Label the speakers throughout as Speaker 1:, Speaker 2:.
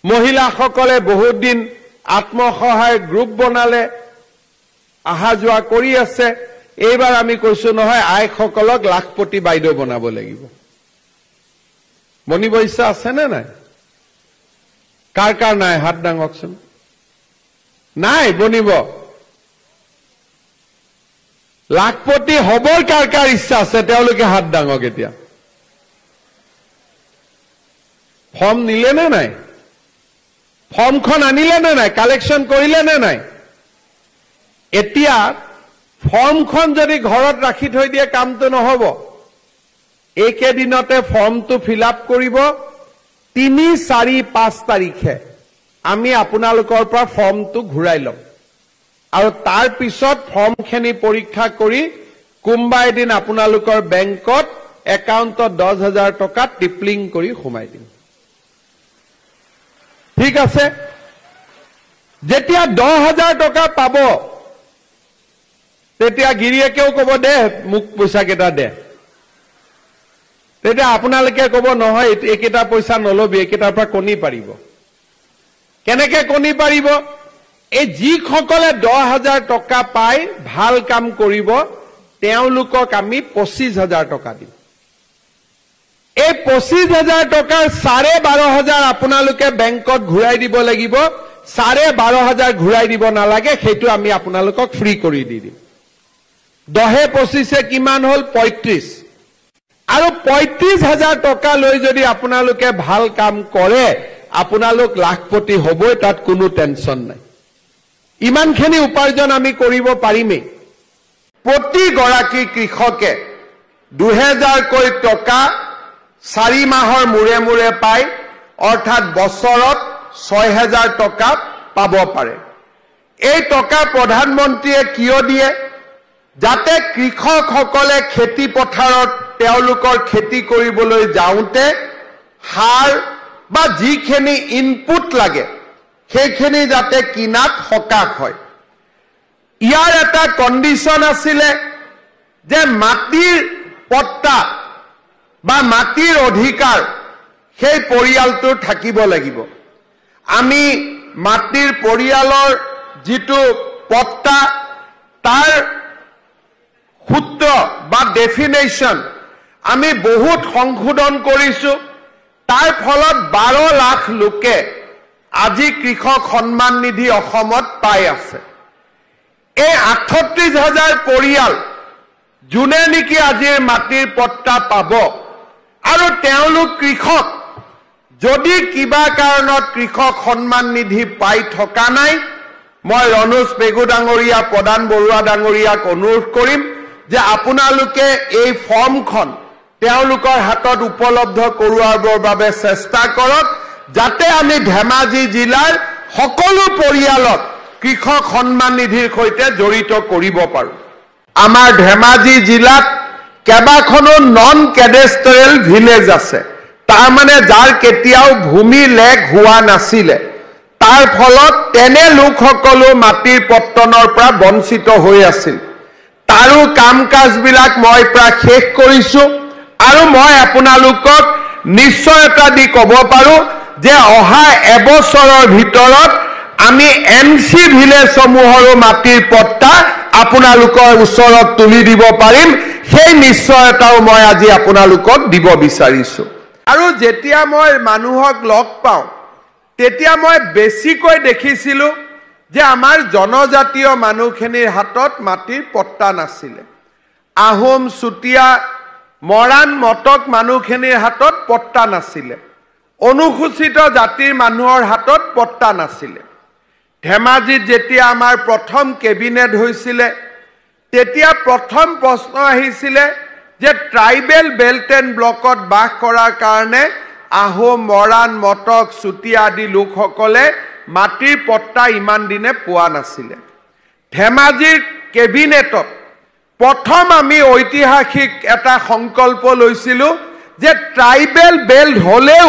Speaker 1: মহিলাসকলে বহুত দিন আত্মসহায়ক গ্ৰুপ বনালে আহা যোৱা কৰি আছে এইবাৰ আমি কৈছো নহয় আইসকলক লাখপতি বাইদেউ বনাব লাগিব বনিব ইচ্ছা আছে নে নাই কাৰ কাৰ নাই হাত দাঙকচোন নাই বনিব লাখপতি হবৰ কাৰ কাৰ ইচ্ছা আছে তেওঁলোকে হাত দাঙক এতিয়া ফৰ্ম নিলে নে নাই ফৰ্মখন আনিলে নে নাই কালেকশ্যন কৰিলে নে নাই এতিয়া ফৰ্মখন যদি ঘৰত ৰাখি থৈ দিয়ে কামটো নহব একেদিনতে ফৰ্মটো ফিল আপ কৰিব 3, 4, 5 তাৰিখে আমি আপোনালোকৰ পৰা ফৰ্মটো ঘূৰাই ল'ম আৰু তাৰ পিছত ফৰ্মখিনি পৰীক্ষা কৰি কোনবা এদিন আপোনালোকৰ বেংকত একাউণ্টত 10,000 টকা টিপলিং কৰি সোমাই দিম ঠিক আছে যেতিয়া 10,000 টকা পাব তেতিয়া গিৰিয়েকেও ক'ব দে মোক পইচা কেটা দে তেতিয়া আপোনালোকে ক'ব নহয় একেটা পইচা নলবি একেটাৰ পৰা কণী পাৰিব কেনেকে কণী পাৰিব এই যিসকলে 10,000 টকা পাই ভাল কাম কৰিব তেওঁলোকক আমি 25,000 টকা দিম এই 25,000 টকাৰ 12,500 আপোনালোকে বেংকত ঘূৰাই দিব লাগিব 12,500 ঘূৰাই দিব নালাগে সেইটো আমি আপোনালোকক ফ্ৰী কৰি দি দিম 10-25 কিমান হল 35 আৰু 35,000 টকা লৈ যদি আপোনালোকে ভাল কাম কৰে আপোনালোক লাখপতি হ'বই তাত কোনো টেনচন নাই ইমানখিনি উপাৰ্জন আমি কৰিব পাৰিমে প্ৰতি গৰাকী কৃষকে 2,000 কৈ টকা 4 মাহৰ মুৰে মুৰে পায় অৰ্থাৎ বছৰত 6,000 টকা পাব পাৰে এই টকা প্ৰধানমন্ত্ৰীয়ে কিয় দিয়ে যাতে কৃষকসকলে খেতি পথাৰত তেওঁলোকৰ খেতি কৰিবলৈ যাওঁতে সাৰ বা যিখিনি ইনপুট লাগে সেইখিনি যাতে কিনাত সকাহ হয় ইয়াৰ এটা কণ্ডিশ্যন আছিলে যে মাটিৰ পট্টা বা মাটিৰ অধিকাৰ সেই পৰিয়ালটোৰ থাকিব লাগিব আমি মাটিৰ পৰিয়ালৰ যিটো পট্টা তাৰ সূত্ৰ বা ডেফিনেশ্যন আমি বহুত সংশোধন কৰিছো তাৰ ফলত 12 লাখ লোকে আজি কৃষক সন্মান নিধি অসমত পাই আছে এই 38,000 পৰিয়াল যোনে নেকি আজিৰ মাটিৰ পট্টা পাব আৰু তেওঁলোক কৃষক যদি কিবা কাৰণত কৃষক সন্মান নিধি পাই থকা নাই মই ৰনোজ পেগু ডাঙৰীয়া প্ৰধান বৰুৱা ডাঙৰীয়াক অনুৰোধ কৰিম যে আপোনালোকে এই ফৰ্মখন তেওঁলোকৰ হাতত উপলব্ধ কৰোৱাৰ বাবে চেষ্টা কৰক যাতে আমি ধেমাজি জিলাৰ সকলো পৰিয়ালক কৃষক সন্মান নিধিৰ সৈতে জড়িত কৰিব পাৰো আমাৰ ধেমাজি জিলাত কেবাখনো নন কেডেষ্ট্ৰিয়েল ভিলেজ আছে তাৰ মানে যাৰ কেতিয়াও ভূমি লেখ হোৱা নাছিলে তাৰ ফলত তেনে লোকসকলো মাটিৰ পট্টনৰ পৰা বঞ্চিত হৈ আছিল তাৰো কাম কাজবিলাক মই প্ৰায় শেষ কৰিছো আৰু মই আপোনালোকক নিশ্চয়তা দি ক'ব পাৰো যে অহা এবছৰৰ ভিতৰত আমি এনসি ভিলেজ সমূহৰো মাটিৰ পট্টা আপোনালোকৰ ওচৰত তুলি দিব পাৰিম সেই নিশ্চয়তাও মই আজি আপোনালোকক দিব বিচাৰিছো আৰু যেতিয়া মই মানুহক লগ পাওঁ তেতিয়া মই বেছিকৈ দেখিছিলো যে আমাৰ জনজাতীয় মানুহখিনিৰ হাতত মাটিৰ পট্টা নাছিলে আহোম চুতীয়া মৰাণ মটক মানুহখিনিৰ হাতত পট্টা নাছিলে অনুসূচিত জাতিৰ মানুহৰ হাতত পট্টা নাছিলে ধেমাজিত যেতিয়া আমাৰ প্ৰথম কেবিনেট হৈছিলে তেতিয়া প্ৰথম প্ৰশ্ন আহিছিলে যে ট্ৰাইবেল বেল্ট এণ্ড ব্লকত বাস কৰাৰ কাৰণে আহোম মৰাণ মটক চুতীয়া আদি লোকসকলে মাটিৰ পট্টা ইমান দিনে পোৱা নাছিলে ধেমাজিৰ কেবিনেটত প্ৰথম আমি ঐতিহাসিক এটা সংকল্প লৈছিলো যে ট্ৰাইবেল বেল্ট হলেও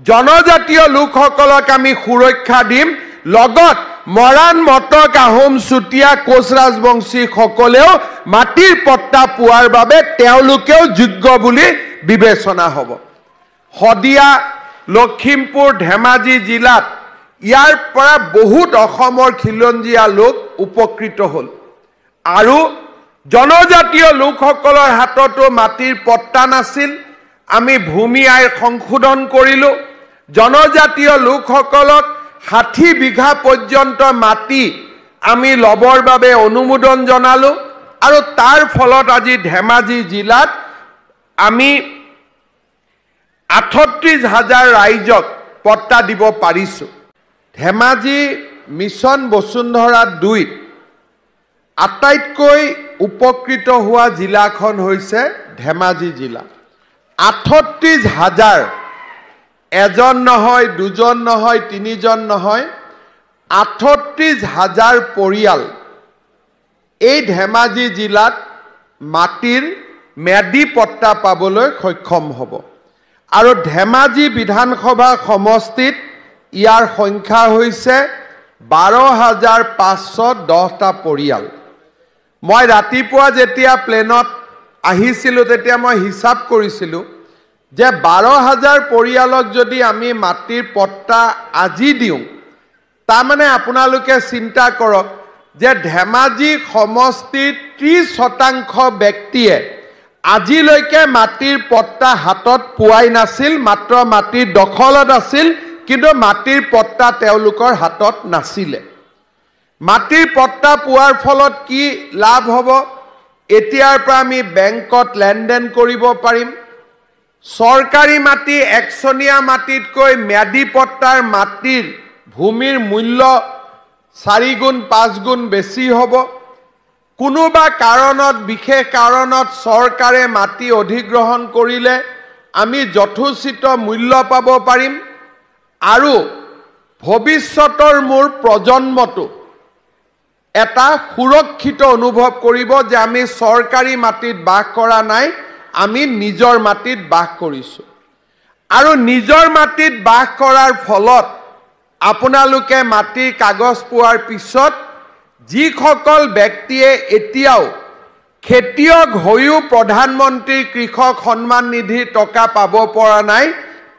Speaker 1: জনজাতীয় লোকসকলক আমি সুৰক্ষা দিম লগত মৰাণ মটক আহোম চুতীয়া কোচ ৰাজবংশী সকলেও মাটিৰ পট্টা পোৱাৰ বাবে তেওঁলোকেও যোগ্য বুলি বিবেচনা হ'ব হদিয়া লখিমপুৰ ধেমাজি জিলাত ইয়াৰ পৰা বহুত অসমৰ খিলঞ্জীয়া লোক উপকৃত হ'ল আৰু জনজাতীয় লোকসকলৰ হাততো মাটিৰ পট্টা নাছিল আমি ভূমি আইন সংশোধন কৰিলো জনজাতীয় লোকসকলক 60 বিঘা পৰ্যন্ত মাটি আমি লবৰ বাবে অনুমোদন জনালো আৰু তাৰ ফলত আজি ধেমাজি জিলাত আমি 38,000 ৰাইজক পট্টা দিব পাৰিছো ধেমাজি মিছন বসুন্ধৰা 2 আটাইতকৈ উপকৃত হোৱা জিলাখন হৈছে ধেমাজি জিলা 38,000 এজন নহয় দুজন নহয় তিনিজন নহয় 38,000 পৰিয়াল এই ধেমাজি জিলাত মাটিৰ মেডি পট্টা পাবলৈ সক্ষম হ'ব আৰু ধেমাজি বিধানসভা সমষ্টিত ইয়াৰ সংখ্যা হৈছে 12,510টা পৰিয়াল মই ৰাতিপুৱা যেতিয়া প্লেনত আহিছিলো তেতিয়া মই হিসাব কৰিছিলো যে 12,000 পৰিয়ালক যদি আমি মাটিৰ পট্টা আজি দিওঁ তা মানে আপোনালোকে চিন্তা কৰক যে ধেমাজি সমষ্টিৰ 30% ব্যক্তিয়ে আজিলৈকে মাটিৰ পট্টা হাতত পোৱাই নাছিল মাত্ৰ মাটিৰ দখলত আছিল কিন্তু মাটিৰ পট্টা তেওঁলোকৰ হাতত নাছিলে মাটিৰ পট্টা পোৱাৰ ফলত কি লাভ হ'ব এতিয়াৰ পৰা আমি বেংকত লেনদেন কৰিব পাৰিম সৰকাৰি মাটি একচনীয়া মাটিতকৈ মেডি পট্টাৰ মাটিৰ ভূমিৰ মূল্য 4 গুণ 5 গুণ বেছি হ'ব কোনোবা কাৰণত বিশেষ কাৰণত সৰকাৰে মাটি অধিগ্ৰহণ কৰিলে আমি যথোচিত মূল্য পাব পাৰিম আৰু ভৱিষ্যতৰ মোৰ প্ৰজন্মটো এটা সুৰক্ষিত অনুভৱ কৰিব যে আমি সৰকাৰি মাটিত বাস কৰা নাই আমি নিজৰ মাটিত বাস কৰিছো আৰু নিজৰ মাটিত বাস কৰাৰ ফলত আপোনালোকে মাটিৰ কাগজ পোৱাৰ পিছত যিসকল ব্যক্তিয়ে এতিয়াও খেতিয়ক হৈও প্ৰধানমন্ত্ৰীৰ কৃষক সন্মান নিধিৰ টকা পাব পৰা নাই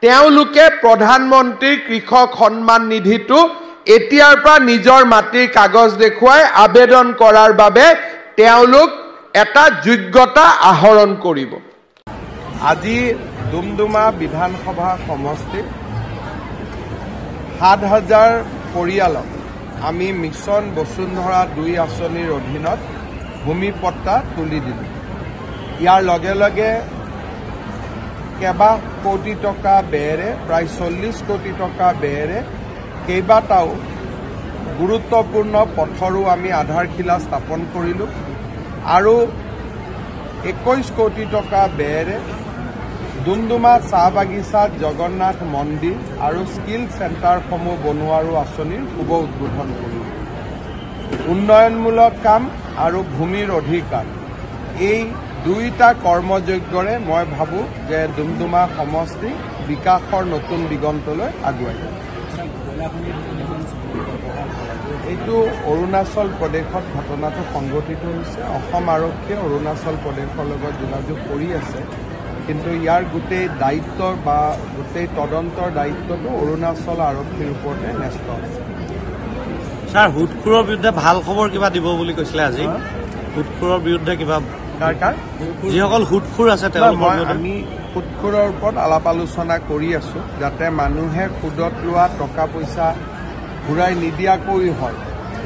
Speaker 1: তেওঁলোকে প্ৰধানমন্ত্ৰীৰ কৃষক সন্মান নিধিটো এতিয়াৰ পৰা নিজৰ মাটিৰ কাগজ দেখুৱাই আবেদন কৰাৰ বাবে তেওঁলোক এটা যোগ্যতা আহৰণ কৰিব আজি ডুমডুমা বিধানসভা সমষ্টিত 7,000 পৰিয়ালক আমি মিছন বসুন্ধৰা 2 আঁচনিৰ অধীনত ভূমি পট্টা তুলি দিলো ইয়াৰ লগে লগে কেবা কোটি টকা ব্যয়েৰে প্ৰায় 40 কোটি টকা ব্যয়েৰে কেইবাটাও গুৰুত্বপূৰ্ণ পথৰো আমি আধাৰশিলা স্থাপন কৰিলো আৰু 21 কোটি টকা ব্যয়েৰে ডুমডুমা চাহ বাগিচাত জগন্নাথ মন্দিৰ আৰু স্কিল চেণ্টাৰসমূহ বনোৱাৰো আঁচনিৰ শুভ উদ্বোধন কৰিলো উন্নয়নমূলক কাম আৰু ভূমিৰ অধিকাৰ এই দুইটা কৰ্মযজ্ঞৰে মই ভাবো যে ডুমডুমা সমষ্টি বিকাশৰ নতুন দিগন্তলৈ আগুৱাই যাব এইটো অৰুণাচল প্ৰদেশত ঘটনাটো সংঘটিত হৈছে অসম আৰক্ষীয়ে অৰুণাচল প্ৰদেশৰ লগত যোগাযোগ কৰি আছে কিন্তু ইয়াৰ গোটেই দায়িত্ব বা গোটেই তদন্তৰ দায়িত্বটো অৰুণাচল আৰক্ষীৰ ওপৰতে ন্যস্ত আছে
Speaker 2: স্যাৰ হুটখুৰৰ বিৰুদ্ধে ভাল খবৰ কিবা দিব বুলি কৈছিলে আজি হুটখুৰৰ বিৰুদ্ধে কিবা
Speaker 1: কাৰ
Speaker 2: যিসকল হুটখুৰ আছে তেওঁলোকৰ
Speaker 1: আমি হুটখুৰৰ ওপৰত আলাপ আলোচনা কৰি আছো যাতে মানুহে সুদত লোৱা টকা পইচা ঘূৰাই নিদিয়াকৈ হয়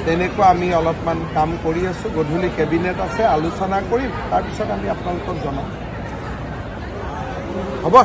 Speaker 1: তেনেকুৱা আমি অলপমান কাম কৰি আছো গধূলি কেবিনেট আছে আলোচনা কৰিম তাৰপিছত আমি আপোনালোকক জনাম হ'ব